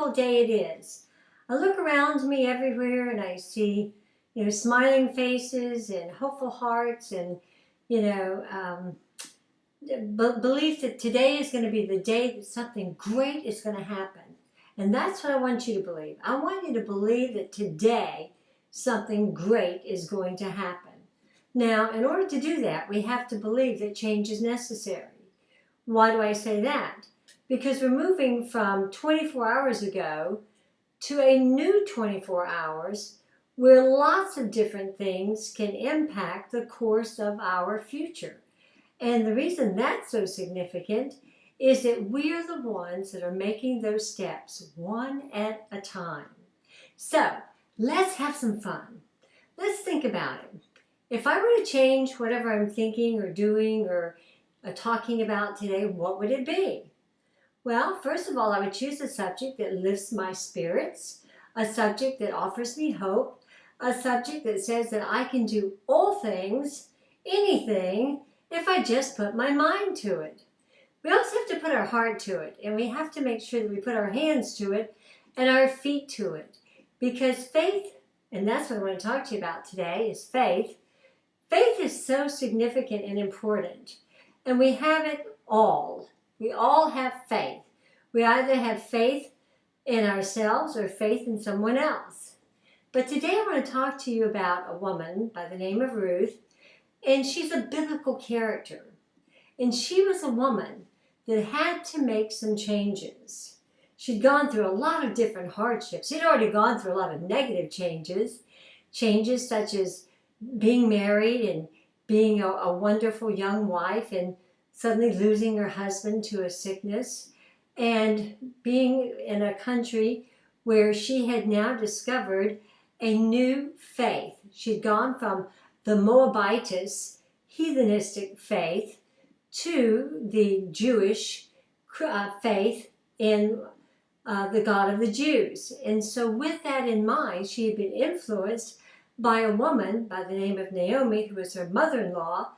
wonderful day it is. I look around me everywhere and I see, smiling faces and hopeful hearts and, belief that today is going to be the day that something great is going to happen. And that's what I want you to believe. I want you to believe that today something great is going to happen. Now, in order to do that, we have to believe that change is necessary. Why do I say that? Because we're moving from 24 hours ago to a new 24 hours where lots of different things can impact the course of our future. And the reason that's so significant is that we are the ones that are making those steps one at a time. So let's have some fun. Let's think about it. If I were to change whatever I'm thinking or doing or talking about today, what would it be? Well, first of all, I would choose a subject that lifts my spirits, a subject that offers me hope, a subject that says that I can do all things, anything, if I just put my mind to it. We also have to put our heart to it, and we have to make sure that we put our hands to it and our feet to it. Because faith, and that's what I want to talk to you about today, is faith. Faith is so significant and important, and we have it all. We all have faith. We either have faith in ourselves or faith in someone else. But today I want to talk to you about a woman by the name of Ruth, and she's a biblical character. And she was a woman that had to make some changes. She'd gone through a lot of different hardships. She'd already gone through a lot of negative changes such as being married and being a wonderful young wife and suddenly losing her husband to a sickness, and being in a country where she had now discovered a new faith. She'd gone from the Moabitess heathenistic faith to the Jewish faith in the God of the Jews. And so with that in mind, she had been influenced by a woman by the name of Naomi, who was her mother-in-law,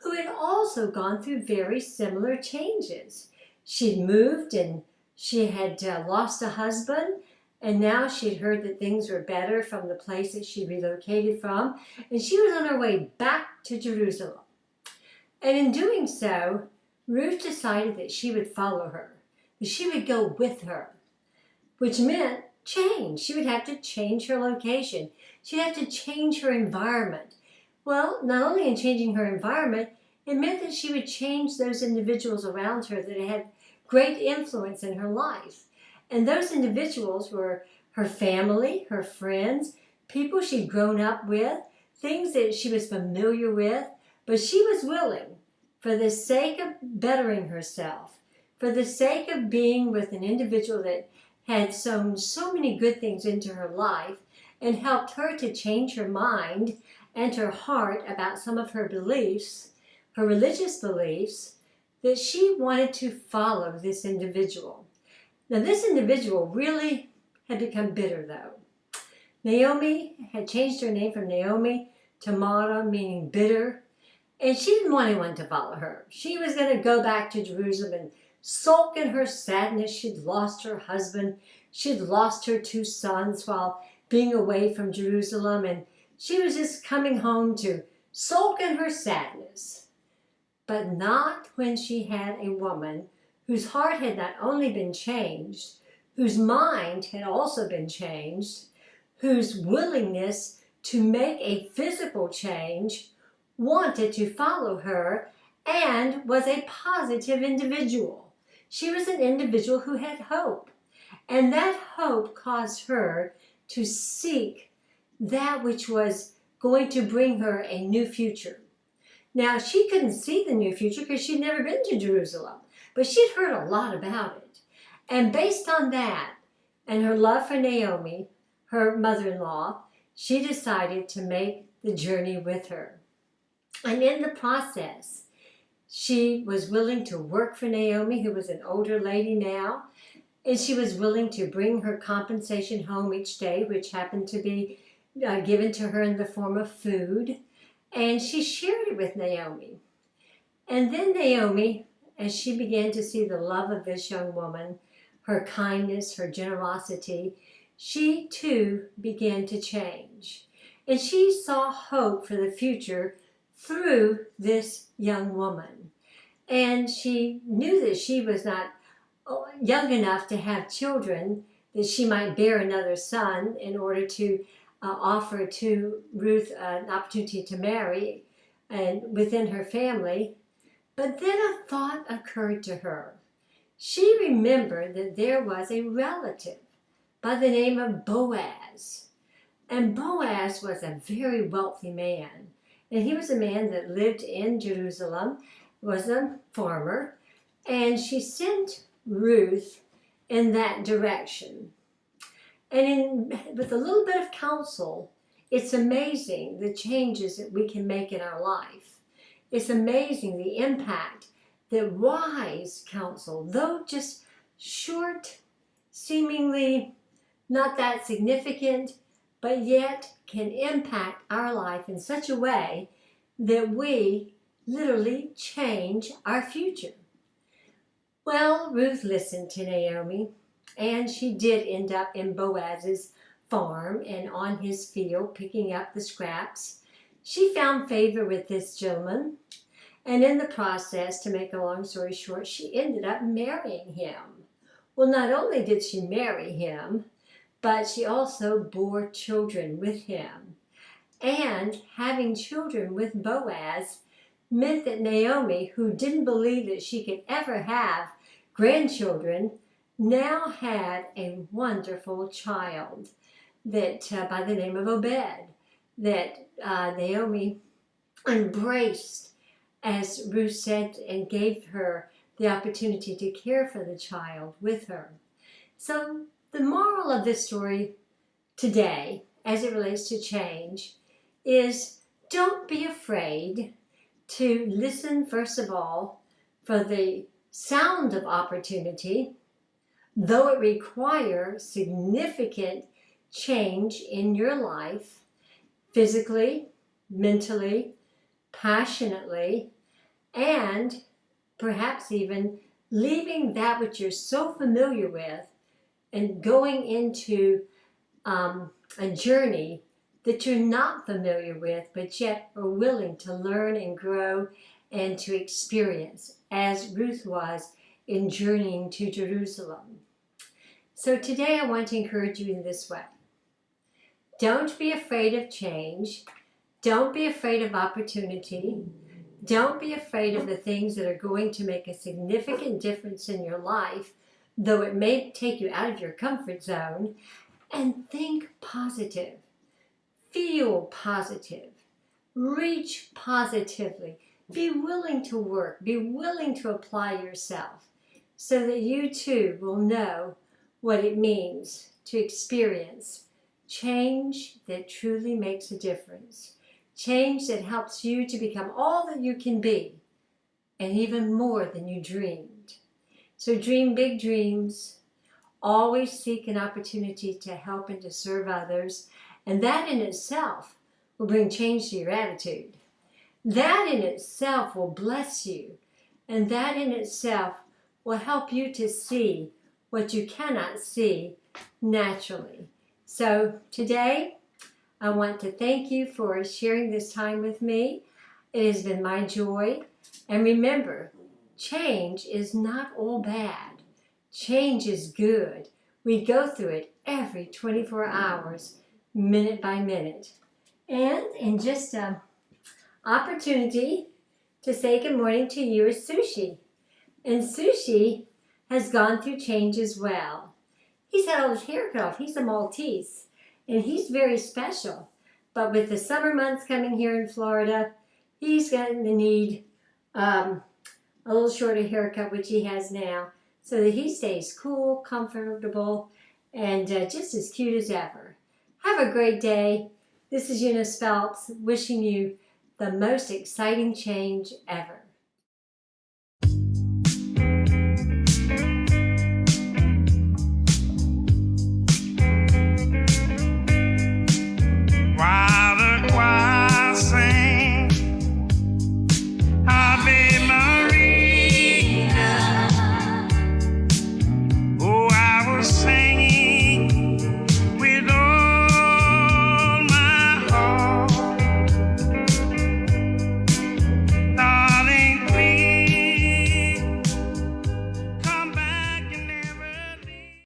who had also gone through very similar changes. She'd moved and she had lost a husband, and now she'd heard that things were better from the place that she relocated from, and she was on her way back to Jerusalem. And in doing so, Ruth decided that she would follow her, that she would go with her, which meant change. She would have to change her location. She'd have to change her environment. Well, not only in changing her environment, it meant that she would change those individuals around her that had great influence in her life. And those individuals were her family, her friends, people she'd grown up with, things that she was familiar with, but she was willing, for the sake of bettering herself, for the sake of being with an individual that had sown so many good things into her life and helped her to change her mind and her heart about some of her beliefs, her religious beliefs, that she wanted to follow this individual. Now, this individual really had become bitter, though. Naomi had changed her name from Naomi to Mara, meaning bitter, and she didn't want anyone to follow her. She was going to go back to Jerusalem and sulk in her sadness. She'd lost her husband. She'd lost her 2 sons while being away from Jerusalem, and she was just coming home to sulk in her sadness. But not when she had a woman whose heart had not only been changed, whose mind had also been changed, whose willingness to make a physical change, wanted to follow her, and was a positive individual. She was an individual who had hope, and that hope caused her to seek that which was going to bring her a new future. Now, she couldn't see the new future because she'd never been to Jerusalem, but she'd heard a lot about it. And based on that and her love for Naomi, her mother-in-law, she decided to make the journey with her. And in the process, she was willing to work for Naomi, who was an older lady now, and she was willing to bring her compensation home each day, which happened to be given to her in the form of food. And she shared it with Naomi. And then Naomi, as she began to see the love of this young woman, her kindness, her generosity, she too began to change. And she saw hope for the future through this young woman. And she knew that she was not young enough to have children, that she might bear another son in order to offer to Ruth an opportunity to marry and within her family. But then a thought occurred to her. She remembered that there was a relative by the name of Boaz. And Boaz was a very wealthy man. And he was a man that lived in Jerusalem, was a farmer. And she sent Ruth in that direction. And with a little bit of counsel, it's amazing the changes that we can make in our life. It's amazing the impact that wise counsel, though just short, seemingly not that significant, but yet can impact our life in such a way that we literally change our future. Well, Ruth listened to Naomi, and she did end up in Boaz's farm and on his field picking up the scraps. She found favor with this gentleman, and in the process, to make a long story short, she ended up marrying him. Well, not only did she marry him, but she also bore children with him. And having children with Boaz meant that Naomi, who didn't believe that she could ever have grandchildren, now had a wonderful child that by the name of Obed, that Naomi embraced, as Ruth said, and gave her the opportunity to care for the child with her. So the moral of this story today, as it relates to change, is don't be afraid to listen, first of all, for the sound of opportunity, though it requires significant change in your life, physically, mentally, passionately, and perhaps even leaving that which you're so familiar with and going into a journey that you're not familiar with, but yet are willing to learn and grow and to experience, as Ruth was in journeying to Jerusalem. So today I want to encourage you in this way. Don't be afraid of change. Don't be afraid of opportunity. Don't be afraid of the things that are going to make a significant difference in your life, though it may take you out of your comfort zone. And think positive. Feel positive. Reach positively. Be willing to work. Be willing to apply yourself so that you too will know what it means to experience change that truly makes a difference. Change that helps you to become all that you can be and even more than you dreamed. So dream big dreams. Always seek an opportunity to help and to serve others. And that in itself will bring change to your attitude. That in itself will bless you. And that in itself will help you to see what you cannot see naturally. So today, I want to thank you for sharing this time with me. It has been my joy. And remember, change is not all bad. Change is good. We go through it every 24 hours, minute by minute. And in just an opportunity to say good morning to you is Sushi. And Sushi has gone through change as well. He's had all his hair cut off. He's a Maltese. And he's very special. But with the summer months coming here in Florida, he's going to need a little shorter haircut, which he has now, so that he stays cool, comfortable, and just as cute as ever. Have a great day. This is Eunice Phelps wishing you the most exciting change ever.